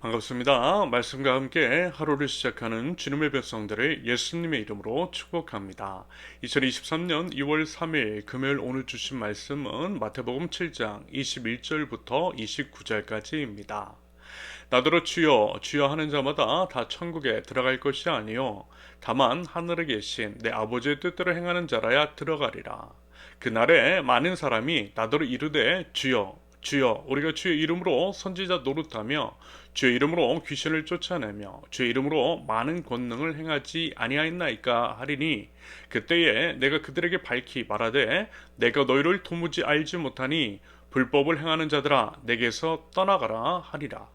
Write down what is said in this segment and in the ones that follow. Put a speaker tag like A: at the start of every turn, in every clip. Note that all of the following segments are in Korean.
A: 반갑습니다. 말씀과 함께 하루를 시작하는 주님의 백성들을 예수님의 이름으로 축복합니다. 2023년 2월 3일 금요일 오늘 주신 말씀은 마태복음 7장 21절부터 29절까지입니다. 나더러 주여 주여 하는 자마다 다 천국에 들어갈 것이 아니요 다만 하늘에 계신 내 아버지의 뜻대로 행하는 자라야 들어가리라. 그날에 많은 사람이 나더러 이르되 주여 주여 우리가 주의 이름으로 선지자 노릇하며 주의 이름으로 귀신을 쫓아내며 주의 이름으로 많은 권능을 행하지 아니하였나이까 하리니 그때에 내가 그들에게 밝히 말하되 내가 너희를 도무지 알지 못하니 불법을 행하는 자들아 내게서 떠나가라 하리라.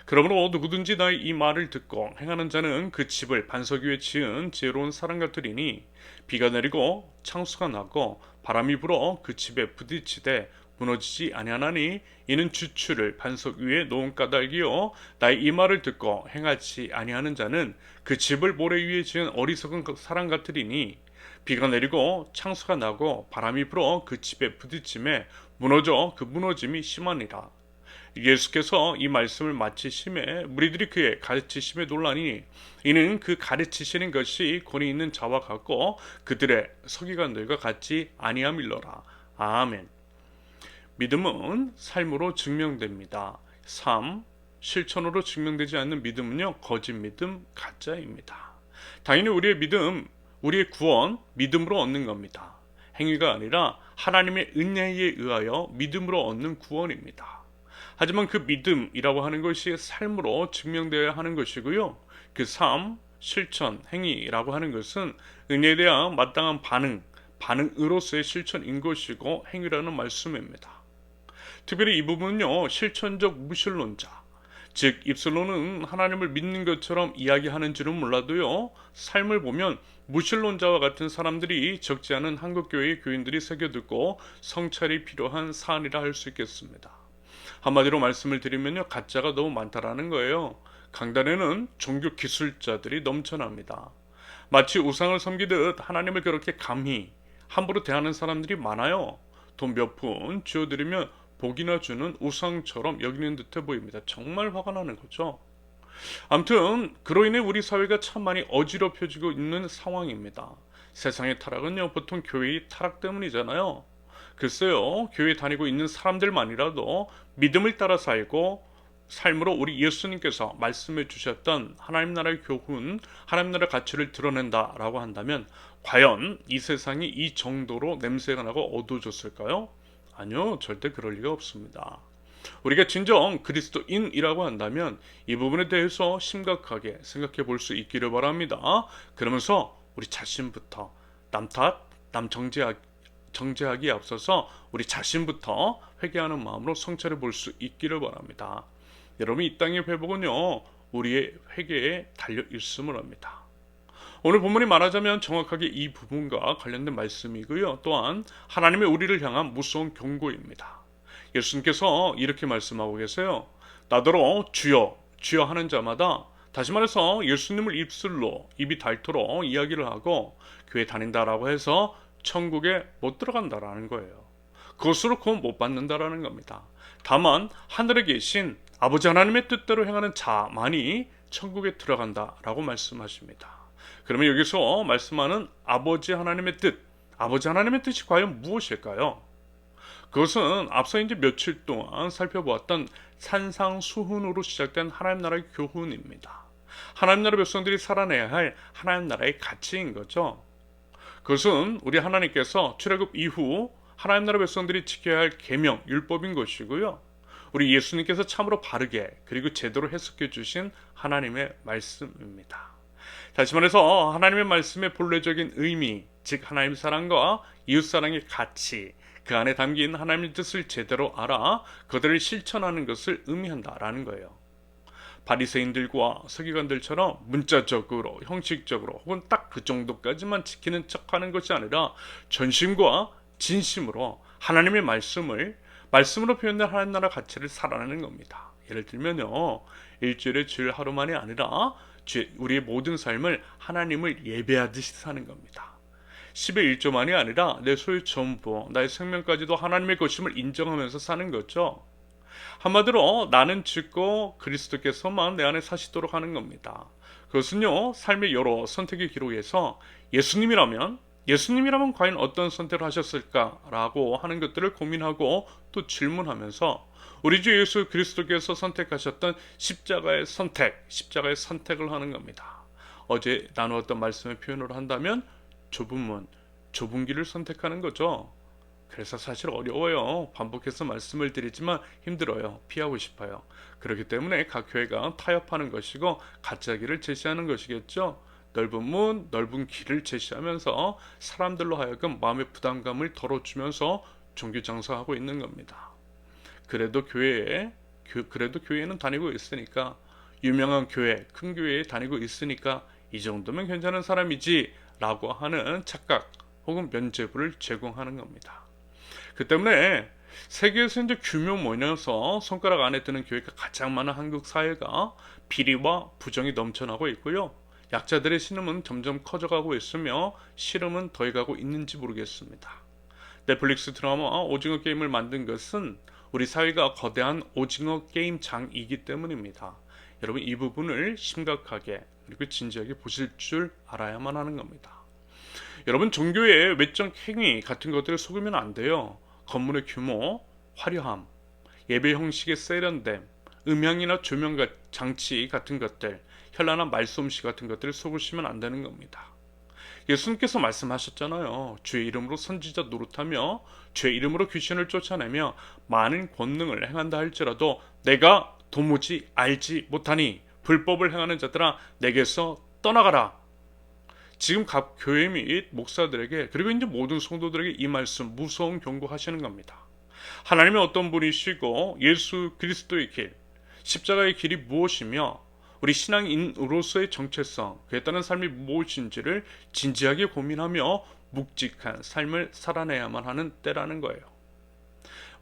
A: 그러므로 누구든지 나의 이 말을 듣고 행하는 자는 그 집을 반석 위에 지은 지혜로운 사람 같으리니 비가 내리고 창수가 나고 바람이 불어 그 집에 부딪히되 무너지지 아니하나니 이는 주추를 반석 위에 놓은 까닭이요 나의 이 말을 듣고 행하지 아니하는 자는 그 집을 모래 위에 지은 어리석은 사람 같으리니 비가 내리고 창수가 나고 바람이 불어 그 집에 부딪힘에 무너져 그 무너짐이 심하니라. 예수께서 이 말씀을 마치심에 무리들이 그의 가르치심에 놀라니 이는 그 가르치시는 것이 권위 있는 자와 같고 그들의 서기관들과 같지 아니함일러라. 아멘. 믿음은 삶으로 증명됩니다. 삶, 실천으로 증명되지 않는 믿음은요, 거짓 믿음, 가짜입니다. 당연히 우리의 믿음, 우리의 구원, 믿음으로 얻는 겁니다. 행위가 아니라 하나님의 은혜에 의하여 믿음으로 얻는 구원입니다. 하지만 그 믿음이라고 하는 것이 삶으로 증명되어야 하는 것이고요. 그 삶, 실천, 행위라고 하는 것은 은혜에 대한 마땅한 반응으로서의 실천인 것이고 행위라는 말씀입니다. 특별히 이 부분은요, 실천적 무신론자, 즉 입술로는 하나님을 믿는 것처럼 이야기하는 줄은 몰라도요, 삶을 보면 무신론자와 같은 사람들이 적지 않은 한국교회의 교인들이 새겨듣고 성찰이 필요한 사안이라 할 수 있겠습니다. 한마디로 말씀을 드리면요, 가짜가 너무 많다라는 거예요. 강단에는 종교 기술자들이 넘쳐납니다. 마치 우상을 섬기듯 하나님을 그렇게 감히 함부로 대하는 사람들이 많아요. 돈 몇 푼 쥐어드리면 복이나 주는 우상처럼 여기는 듯해 보입니다. 정말 화가 나는 거죠. 아무튼 그로 인해 우리 사회가 참 많이 어지럽혀지고 있는 상황입니다. 세상의 타락은요, 보통 교회의 타락 때문이잖아요. 글쎄요, 교회 다니고 있는 사람들만이라도 믿음을 따라 살고 삶으로 우리 예수님께서 말씀해 주셨던 하나님 나라의 교훈, 하나님 나라의 가치를 드러낸다라고 한다면 과연 이 세상이 이 정도로 냄새가 나고 어두워졌을까요? 아니요, 절대 그럴 리가 없습니다. 우리가 진정 그리스도인이라고 한다면 이 부분에 대해서 심각하게 생각해 볼 수 있기를 바랍니다. 그러면서 우리 자신부터 남 탓, 남 정죄하기에 앞서서 우리 자신부터 회개하는 마음으로 성찰해 볼 수 있기를 바랍니다. 여러분, 이 땅의 회복은요, 우리의 회개에 달려 있음을 합니다. 오늘 본문이 말하자면 정확하게 이 부분과 관련된 말씀이고요. 또한 하나님의 우리를 향한 무서운 경고입니다. 예수님께서 이렇게 말씀하고 계세요. 나더러 주여 주여 하는 자마다, 다시 말해서 예수님을 입술로 입이 닳도록 이야기를 하고 교회 다닌다라고 해서 천국에 못 들어간다라는 거예요. 그것으로 구원 못 받는다라는 겁니다. 다만 하늘에 계신 아버지 하나님의 뜻대로 행하는 자만이 천국에 들어간다라고 말씀하십니다. 그러면 여기서 말씀하는 아버지 하나님의 뜻이 과연 무엇일까요? 그것은 앞서 이제 며칠 동안 살펴보았던 산상수훈으로 시작된 하나님 나라의 교훈입니다. 하나님 나라 백성들이 살아내야 할 하나님 나라의 가치인 거죠. 그것은 우리 하나님께서 출애굽 이후 하나님 나라 백성들이 지켜야 할 계명, 율법인 것이고요. 우리 예수님께서 참으로 바르게 그리고 제대로 해석해 주신 하나님의 말씀입니다. 다시 말해서 하나님의 말씀의 본래적인 의미, 즉 하나님 사랑과 이웃 사랑의 가치, 그 안에 담긴 하나님의 뜻을 제대로 알아 그들을 실천하는 것을 의미한다라는 거예요. 바리새인들과 서기관들처럼 문자적으로, 형식적으로 혹은 딱 그 정도까지만 지키는 척하는 것이 아니라 전심과 진심으로 하나님의 말씀으로 표현된 하나님 나라 가치를 살아내는 겁니다. 예를 들면요, 일주일에 주일 하루만이 아니라 우리의 모든 삶을 하나님을 예배하듯이 사는 겁니다. 10의 1조만이 아니라 내 소유 전부, 나의 생명까지도 하나님의 것임을 인정하면서 사는 거죠. 한마디로 나는 죽고 그리스도께서만 내 안에 사시도록 하는 겁니다. 그것은요, 삶의 여러 선택의 기록에서 예수님이라면 과연 어떤 선택을 하셨을까라고 하는 것들을 고민하고 또 질문하면서 우리 주 예수 그리스도께서 선택하셨던 십자가의 선택을 하는 겁니다. 어제 나누었던 말씀의 표현으로 한다면 좁은 문, 좁은 길을 선택하는 거죠. 그래서 사실 어려워요. 반복해서 말씀을 드리지만 힘들어요. 피하고 싶어요. 그렇기 때문에 각 교회가 타협하는 것이고 가짜 길을 제시하는 것이겠죠. 넓은 문, 넓은 길을 제시하면서 사람들로 하여금 마음의 부담감을 덜어주면서 종교 장사하고 있는 겁니다. 그래도 교회에는 다니고 있으니까, 유명한 교회, 큰 교회에 다니고 있으니까 이 정도면 괜찮은 사람이지 라고 하는 착각 혹은 면죄부를 제공하는 겁니다. 그 때문에 세계에서 이제 규모 모여서 손가락 안에 드는 교회가 가장 많은 한국 사회가 비리와 부정이 넘쳐나고 있고요. 약자들의 신음은 점점 커져가고 있으며 시름은 더해가고 있는지 모르겠습니다. 넷플릭스 드라마 오징어 게임을 만든 것은 우리 사회가 거대한 오징어 게임장이기 때문입니다. 여러분, 이 부분을 심각하게 그리고 진지하게 보실 줄 알아야만 하는 겁니다. 여러분, 종교의 외적 행위 같은 것들을 속으면 안 돼요. 건물의 규모, 화려함, 예배 형식의 세련됨, 음향이나 조명 장치 같은 것들, 현란한 말솜씨 같은 것들을 속으시면 안 되는 겁니다. 예수님께서 말씀하셨잖아요. 주의 이름으로 선지자 노릇하며 주의 이름으로 귀신을 쫓아내며 많은 권능을 행한다 할지라도 내가 도무지 알지 못하니 불법을 행하는 자들아 내게서 떠나가라. 지금 각 교회 및 목사들에게 그리고 이제 모든 성도들에게 이 말씀 무서운 경고하시는 겁니다. 하나님의 어떤 분이시고 예수 그리스도의 길, 십자가의 길이 무엇이며 우리 신앙인으로서의 정체성, 그에 따른 삶이 무엇인지를 진지하게 고민하며 묵직한 삶을 살아내야만 하는 때라는 거예요.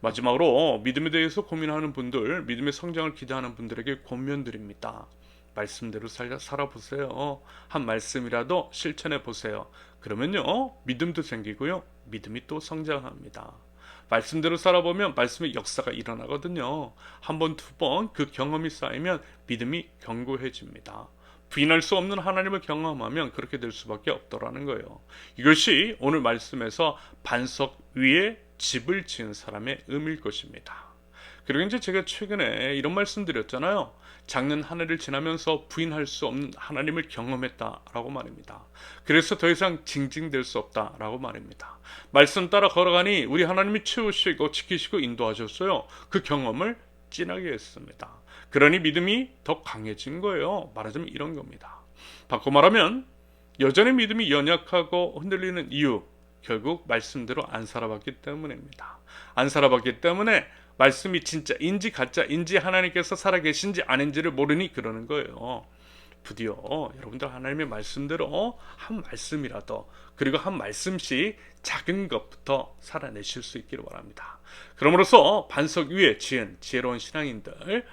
A: 마지막으로 믿음에 대해서 고민하는 분들, 믿음의 성장을 기대하는 분들에게 권면드립니다. 말씀대로 살아보세요. 한 말씀이라도 실천해 보세요. 그러면요, 믿음도 생기고요, 믿음이 또 성장합니다. 말씀대로 살아보면 말씀의 역사가 일어나거든요. 한 번, 두 번 그 경험이 쌓이면 믿음이 견고해집니다. 부인할 수 없는 하나님을 경험하면 그렇게 될 수밖에 없더라는 거예요. 이것이 오늘 말씀에서 반석 위에 집을 지은 사람의 의미일 것입니다. 그리고 이제 제가 최근에 이런 말씀 드렸잖아요. 작년 한 해를 지나면서 부인할 수 없는 하나님을 경험했다라고 말입니다. 그래서 더 이상 징징댈 수 없다라고 말입니다. 말씀 따라 걸어가니 우리 하나님이 채우시고 지키시고 인도하셨어요. 그 경험을 진하게 했습니다. 그러니 믿음이 더 강해진 거예요. 말하자면 이런 겁니다. 바꿔 말하면 여전히 믿음이 연약하고 흔들리는 이유, 결국 말씀대로 안 살아봤기 때문입니다. 안 살아봤기 때문에 말씀이 진짜인지 가짜인지 하나님께서 살아계신지 아닌지를 모르니 그러는 거예요. 부디어 여러분들 하나님의 말씀대로 한 말씀이라도, 그리고 한 말씀씩 작은 것부터 살아내실 수 있기를 바랍니다. 그러므로서 반석 위에 지은 지혜로운 신앙인들,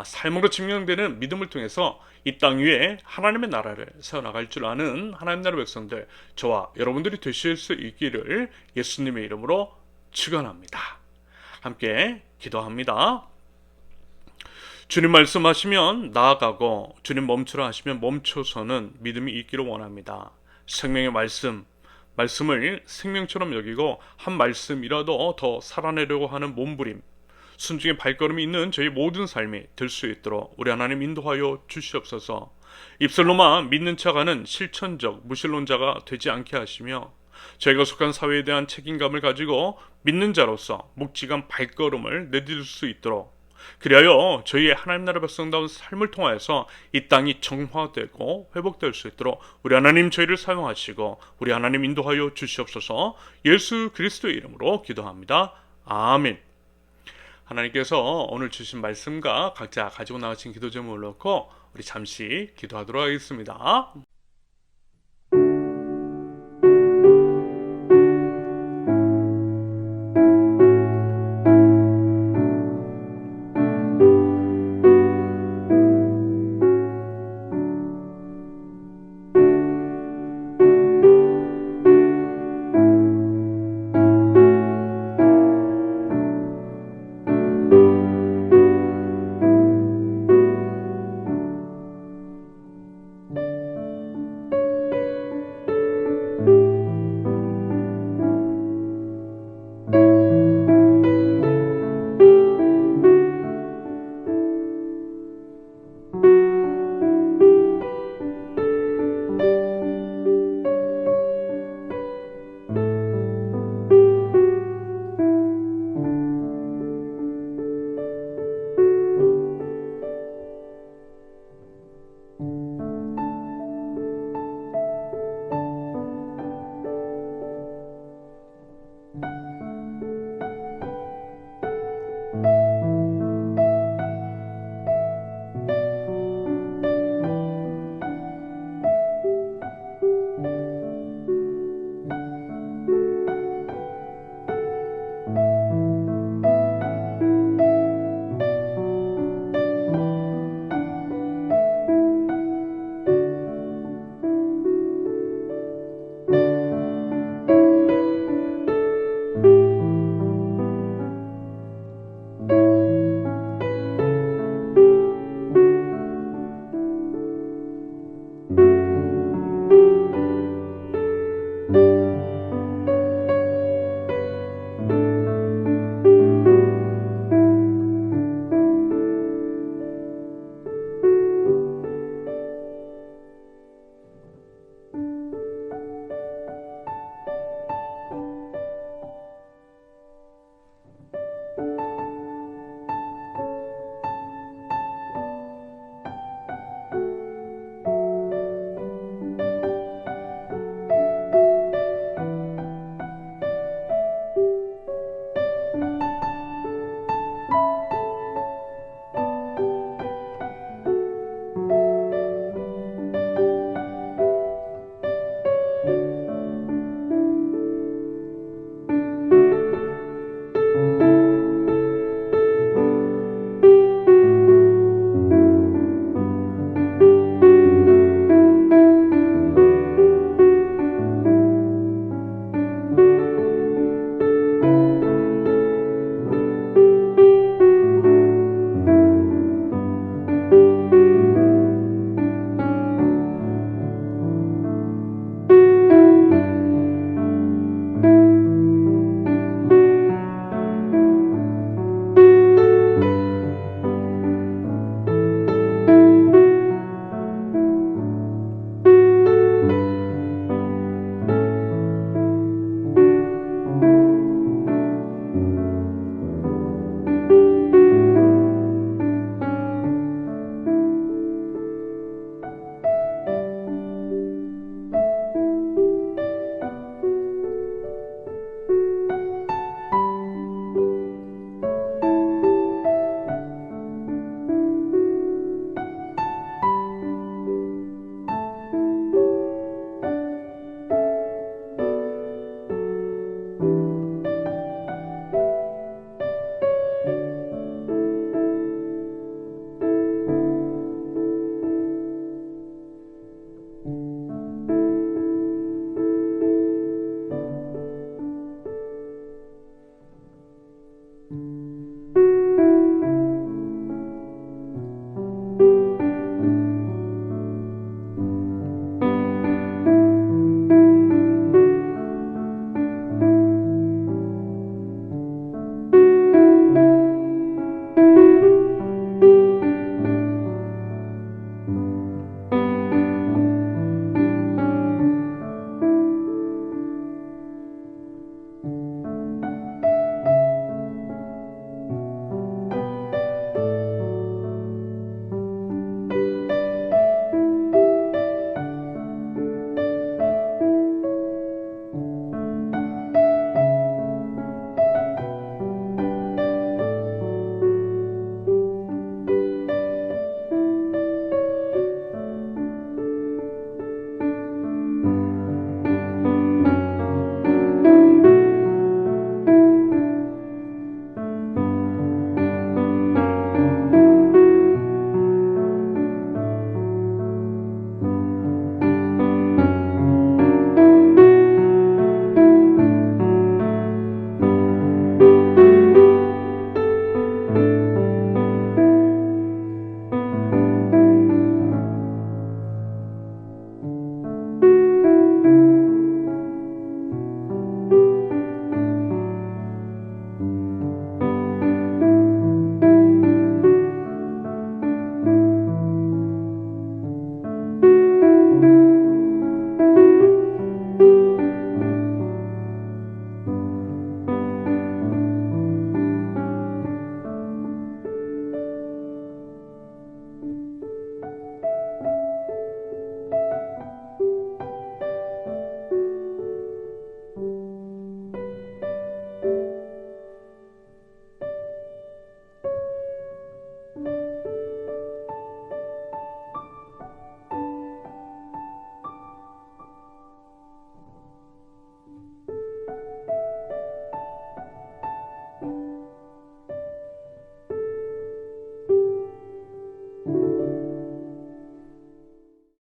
A: 삶으로 증명되는 믿음을 통해서 이 땅 위에 하나님의 나라를 세워나갈 줄 아는 하나님 나라 백성들, 저와 여러분들이 되실 수 있기를 예수님의 이름으로 축원합니다. 함께 기도합니다. 주님 말씀하시면 나아가고 주님 멈추라 하시면 멈춰서는 믿음이 있기를 원합니다. 생명의 말씀을 생명처럼 여기고 한 말씀이라도 더 살아내려고 하는 몸부림, 순종의 발걸음이 있는 저희 모든 삶이 될 수 있도록 우리 하나님 인도하여 주시옵소서. 입술로만 믿는 척하는 실천적 무신론자가 되지 않게 하시며 저희가 속한 사회에 대한 책임감을 가지고 믿는 자로서 묵직한 발걸음을 내딛을 수 있도록, 그리하여 저희의 하나님 나라 백성다운 삶을 통하여서 이 땅이 정화되고 회복될 수 있도록 우리 하나님 저희를 사용하시고 우리 하나님 인도하여 주시옵소서. 예수 그리스도의 이름으로 기도합니다. 아멘. 하나님께서 오늘 주신 말씀과 각자 가지고 나가신 기도 제목을 놓고 우리 잠시 기도하도록 하겠습니다.